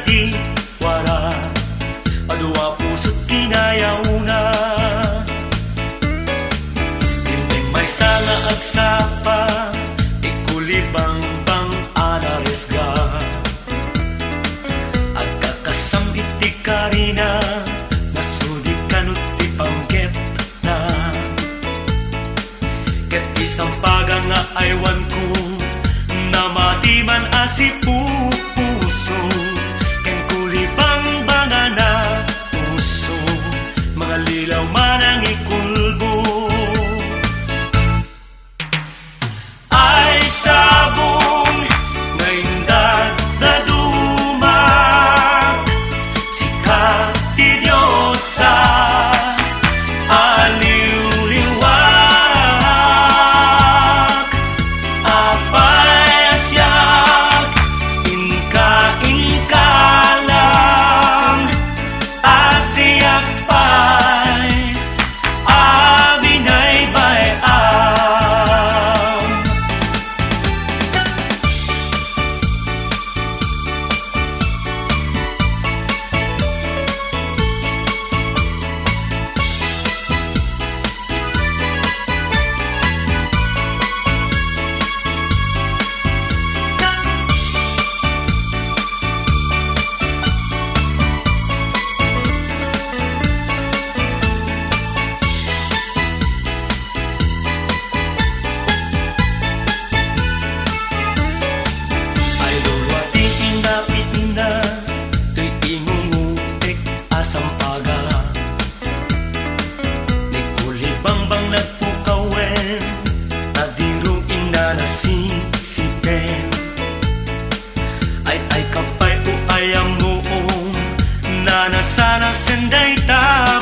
di wara padua pusut kinayaw na hindi may sanga agsapa ikulibang bang anaresga agkakasam iti karina nasudi kanut ti panggep na ket isampaga nga aywan ko na matiman asipu puso ken kulibang bangana puso mga lilaw manang ikulbo ay sabong ngayon dadumak sikat ti Diyosa aliw-liwak apay asyak inka lang asiyak pay abinay bayam sampaga ni kulibang nagpukawen adiro inanasisipen ay kapay o ayam noong nanasana senday ta